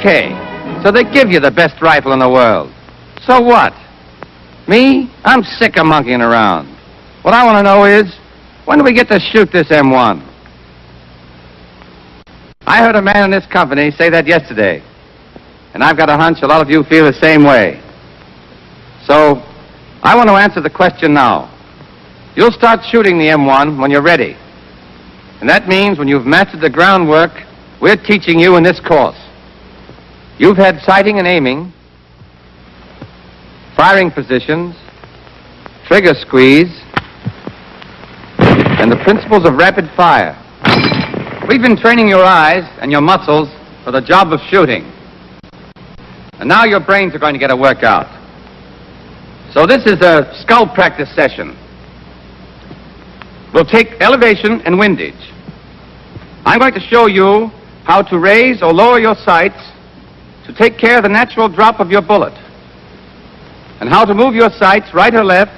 Okay, so they give you the best rifle in the world. So what? Me? I'm sick of monkeying around. What I want to know is, when do we get to shoot this M1? I heard a man in this company say that yesterday, and I've got a hunch a lot of you feel the same way. So, I want to answer the question now. You'll start shooting the M1 when you're ready. And that means when you've mastered the groundwork we're teaching you in this course. You've had sighting and aiming, firing positions, trigger squeeze, and the principles of rapid fire. We've been training your eyes and your muscles for the job of shooting. And now your brains are going to get a workout. So this is a skull practice session. We'll take elevation and windage. I'm going to show you how to raise or lower your sights to take care of the natural drop of your bullet, and how to move your sights right or left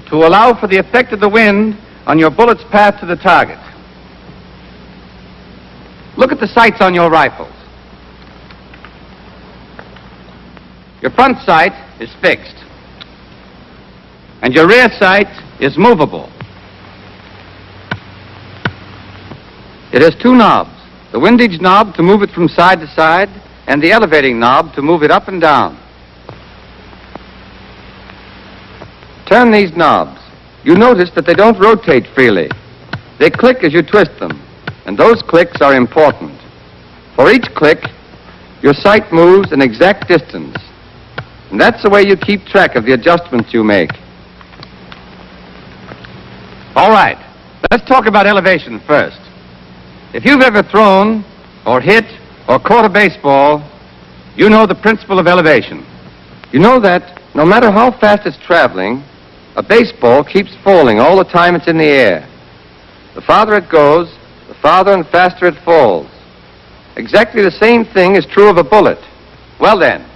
to allow for the effect of the wind on your bullet's path to the target. Look at the sights on your rifles. Your front sight is fixed, and your rear sight is movable. It has two knobs, the windage knob to move it from side to side, and the elevating knob to move it up and down. Turn these knobs. You notice that they don't rotate freely. They click as you twist them, and those clicks are important. For each click, your sight moves an exact distance, and that's the way you keep track of the adjustments you make. All right, let's talk about elevation first. If you've ever thrown or hit or caught a baseball, you know the principle of elevation. You know that no matter how fast it's traveling, a baseball keeps falling all the time it's in the air. The farther it goes, the farther and faster it falls. Exactly the same thing is true of a bullet. Well then,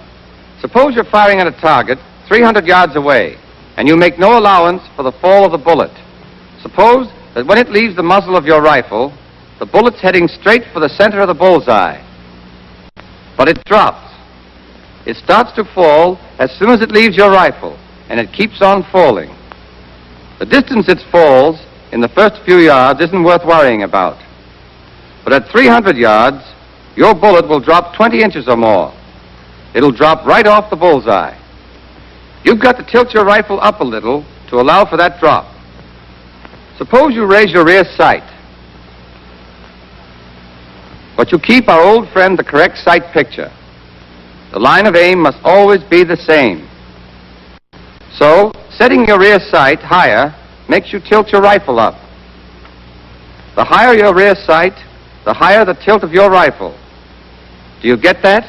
suppose you're firing at a target 300 yards away, and you make no allowance for the fall of the bullet. Suppose that when it leaves the muzzle of your rifle, the bullet's heading straight for the center of the bullseye. But it drops. It starts to fall as soon as it leaves your rifle, and it keeps on falling. The distance it falls in the first few yards isn't worth worrying about. But at 300 yards, your bullet will drop 20 inches or more. It'll drop right off the bullseye. You've got to tilt your rifle up a little to allow for that drop. Suppose you raise your rear sight. But you keep our old friend the correct sight picture. The line of aim must always be the same. So, setting your rear sight higher makes you tilt your rifle up. The higher your rear sight, the higher the tilt of your rifle. Do you get that?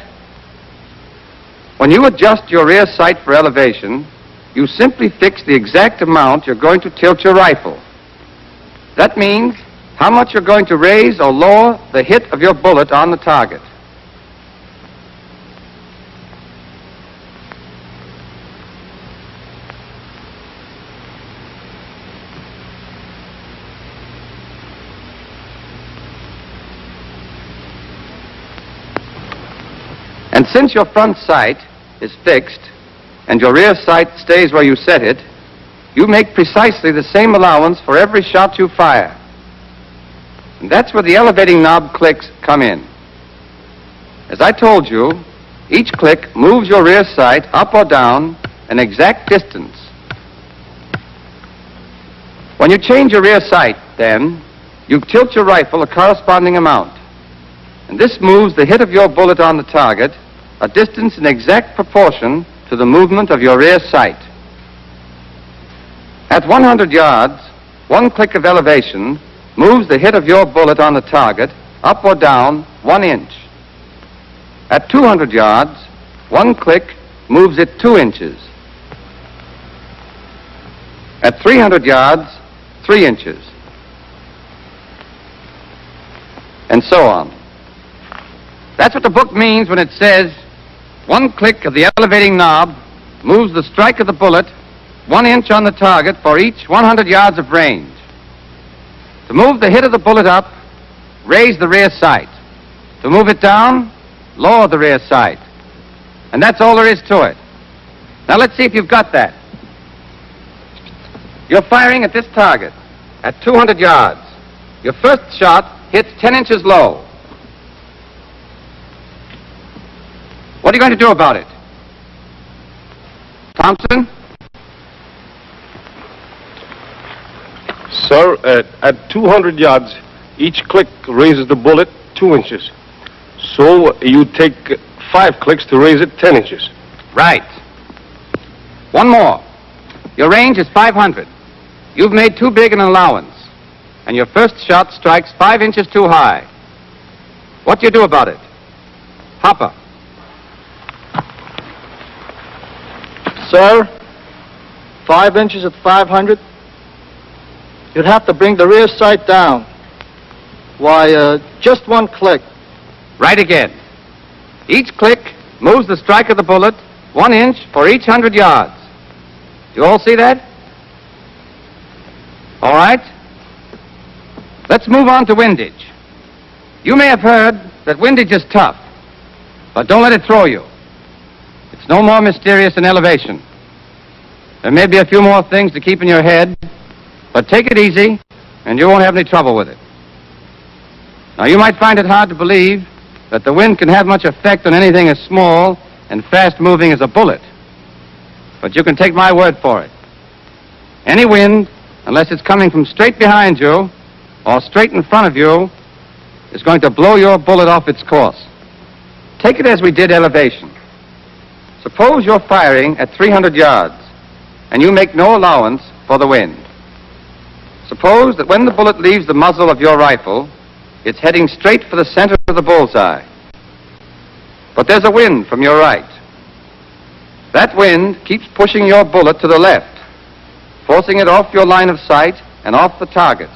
When you adjust your rear sight for elevation, you simply fix the exact amount you're going to tilt your rifle. That means how much you're going to raise or lower the hit of your bullet on the target. And since your front sight is fixed and your rear sight stays where you set it, you make precisely the same allowance for every shot you fire. And that's where the elevating knob clicks come in. As I told you, each click moves your rear sight up or down an exact distance. When you change your rear sight, then, you tilt your rifle a corresponding amount. And this moves the hit of your bullet on the target a distance in exact proportion to the movement of your rear sight. At 100 yards, one click of elevation moves the hit of your bullet on the target up or down 1 inch. At 200 yards, one click moves it 2 inches. At 300 yards, 3 inches. And so on. That's what the book means when it says one click of the elevating knob moves the strike of the bullet 1 inch on the target for each 100 yards of range. To move the hit of the bullet up, raise the rear sight. To move it down, lower the rear sight. And that's all there is to it. Now let's see if you've got that. You're firing at this target at 200 yards. Your first shot hits 10 inches low. What are you going to do about it? Thompson? Sir, at 200 yards, each click raises the bullet 2 inches. So you take 5 clicks to raise it 10 inches. Right. One more. Your range is 500. You've made too big an allowance, and your first shot strikes 5 inches too high. What do you do about it? Hopper. Sir, 5 inches at 500. You'd have to bring the rear sight down. Why, just 1 click. Right again. Each click moves the strike of the bullet 1 inch for each 100 yards. You all see that? All right. Let's move on to windage. You may have heard that windage is tough, but don't let it throw you. It's no more mysterious than elevation. There may be a few more things to keep in your head, but take it easy, and you won't have any trouble with it. Now, you might find it hard to believe that the wind can have much effect on anything as small and fast-moving as a bullet. But you can take my word for it. Any wind, unless it's coming from straight behind you or straight in front of you, is going to blow your bullet off its course. Take it as we did elevation. Suppose you're firing at 300 yards, and you make no allowance for the wind. Suppose that when the bullet leaves the muzzle of your rifle, it's heading straight for the center of the bullseye. But there's a wind from your right. That wind keeps pushing your bullet to the left, forcing it off your line of sight and off the target.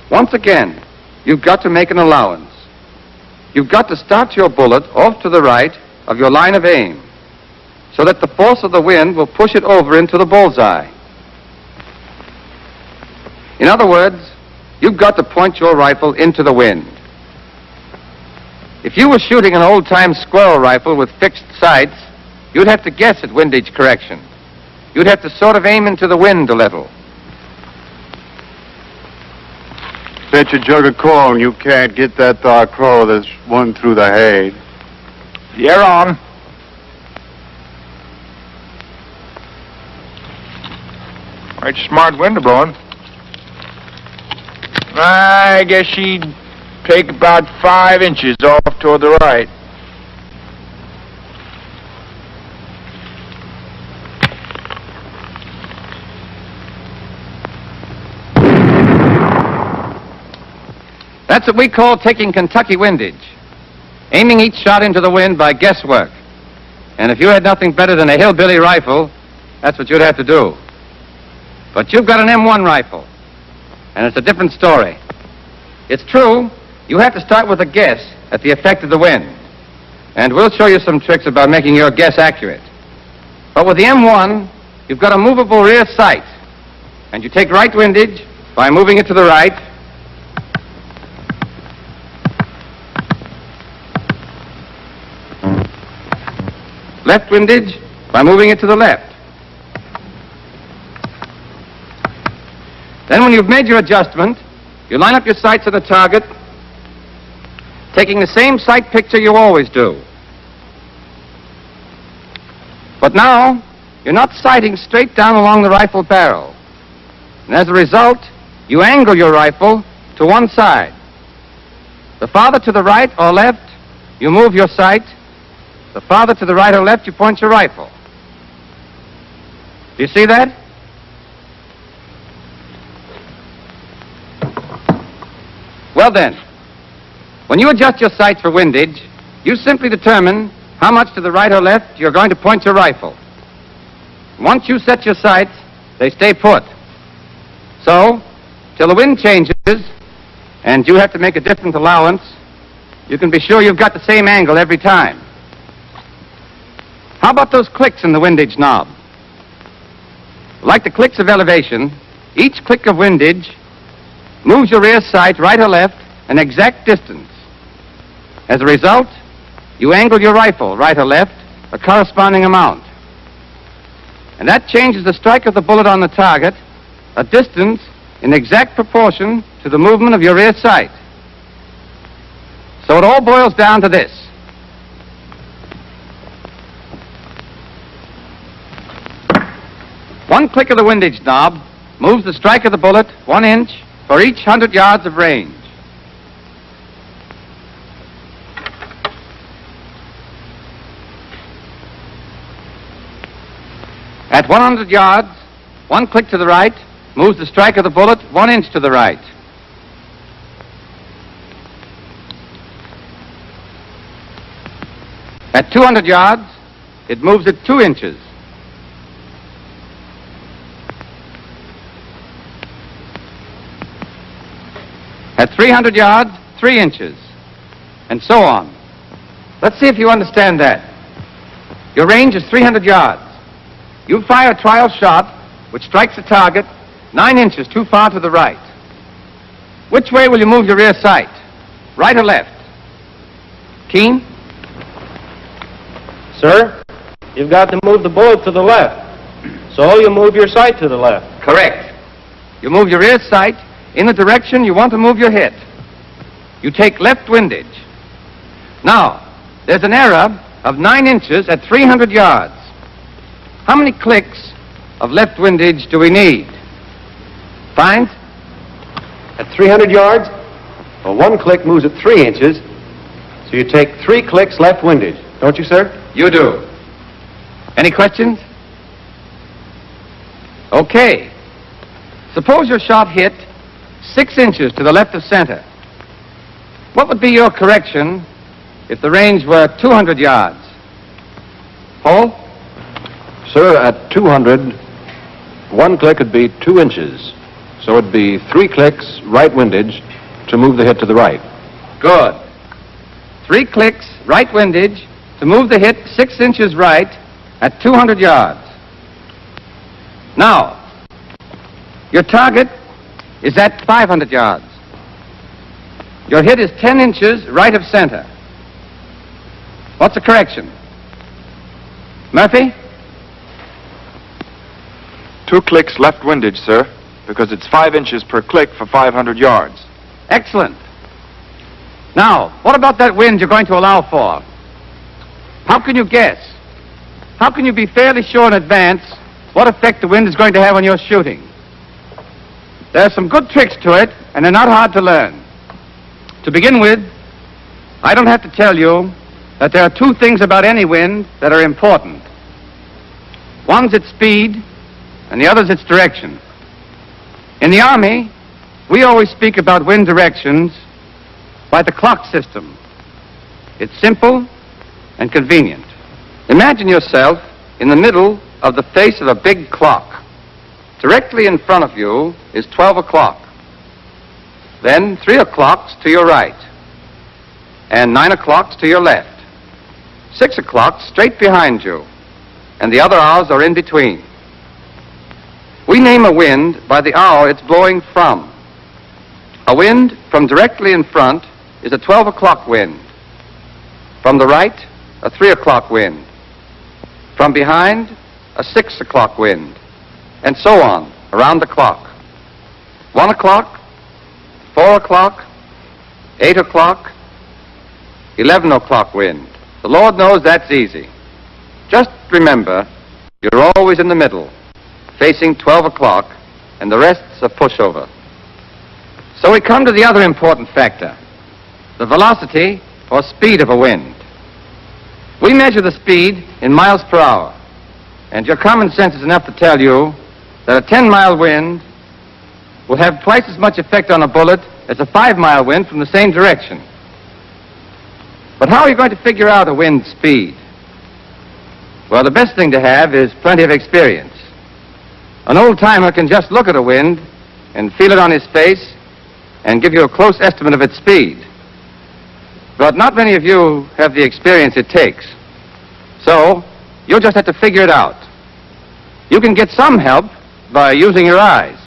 Once again, you've got to make an allowance. You've got to start your bullet off to the right of your line of aim, so that the force of the wind will push it over into the bullseye. In other words, you've got to point your rifle into the wind. If you were shooting an old-time squirrel rifle with fixed sights, you'd have to guess at windage correction. You'd have to sort of aim into the wind a little. Fetch a jug of corn. You can't get that there crow that's run through the hay. You're on. Right, smart wind blowing. I guess she'd take about 5 inches off toward the right. That's what we call taking Kentucky windage, aiming each shot into the wind by guesswork. And if you had nothing better than a hillbilly rifle, that's what you'd have to do. But you've got an M1 rifle, and it's a different story. It's true, you have to start with a guess at the effect of the wind. And we'll show you some tricks about making your guess accurate. But with the M1, you've got a movable rear sight. And you take right windage by moving it to the right. Left windage by moving it to the left. Then when you've made your adjustment, you line up your sights on the target, taking the same sight picture you always do. But now, you're not sighting straight down along the rifle barrel. And as a result, you angle your rifle to one side. The farther to the right or left, you move your sight. The farther to the right or left, you point your rifle. Do you see that? Well then, when you adjust your sights for windage, you simply determine how much to the right or left you're going to point your rifle. Once you set your sights, they stay put. So, till the wind changes, and you have to make a different allowance, you can be sure you've got the same angle every time. How about those clicks in the windage knob? Like the clicks of elevation, each click of windage moves your rear sight right or left an exact distance. As a result, you angle your rifle right or left a corresponding amount. And that changes the strike of the bullet on the target a distance in exact proportion to the movement of your rear sight. So it all boils down to this. One click of the windage knob moves the strike of the bullet 1 inch for each 100 yards of range. At 100 yards, 1 click to the right moves the strike of the bullet 1 inch to the right. At 200 yards, it moves it 2 inches. At 300 yards, 3 inches, and so on. Let's see if you understand that. Your range is 300 yards. You fire a trial shot which strikes a target 9 inches too far to the right. Which way will you move your rear sight? Right or left? Keen? Sir, you've got to move the bullet to the left. So you move your sight to the left. Correct. You move your rear sight in the direction you want to move your hit. You take left windage. Now, there's an error of 9 inches at 300 yards. How many clicks of left windage do we need? Find? At 300 yards, well, 1 click moves it 3 inches, so you take 3 clicks left windage. Don't you, sir? You do. Any questions? Okay. Suppose your shot hit 6 inches to the left of center. What would be your correction if the range were 200 yards? Paul? Sir, at 200, 1 click would be 2 inches, so it'd be 3 clicks right windage to move the hit to the right. Good. 3 clicks right windage to move the hit 6 inches right at 200 yards. Now, your target is at 500 yards. Your hit is 10 inches right of center. What's the correction? Murphy? 2 clicks left windage, sir, because it's 5 inches per click for 500 yards. Excellent. Now, what about that wind you're going to allow for? How can you guess? How can you be fairly sure in advance what effect the wind is going to have on your shooting? There are some good tricks to it, and they're not hard to learn. To begin with, I don't have to tell you that there are 2 things about any wind that are important. One's its speed, and the other's its direction. In the Army, we always speak about wind directions by the clock system. It's simple and convenient. Imagine yourself in the middle of the face of a big clock. Directly in front of you is 12 o'clock. Then 3 o'clocks to your right, and 9 o'clocks to your left. 6 o'clocks straight behind you, and the other hours are in between. We name a wind by the hour it's blowing from. A wind from directly in front is a 12 o'clock wind. From the right, a 3 o'clock wind. From behind, a 6 o'clock wind. And so on, around the clock. 1 o'clock, 4 o'clock, 8 o'clock, 11 o'clock wind. The Lord knows that's easy. Just remember, you're always in the middle, facing 12 o'clock, and the rest's a pushover. So we come to the other important factor, the velocity or speed of a wind. We measure the speed in miles per hour, and your common sense is enough to tell you that a 10-mile wind will have twice as much effect on a bullet as a 5-mile wind from the same direction. But how are you going to figure out a wind's speed? Well, the best thing to have is plenty of experience. An old-timer can just look at a wind and feel it on his face and give you a close estimate of its speed. But not many of you have the experience it takes. So, you'll just have to figure it out. You can get some help by using your eyes.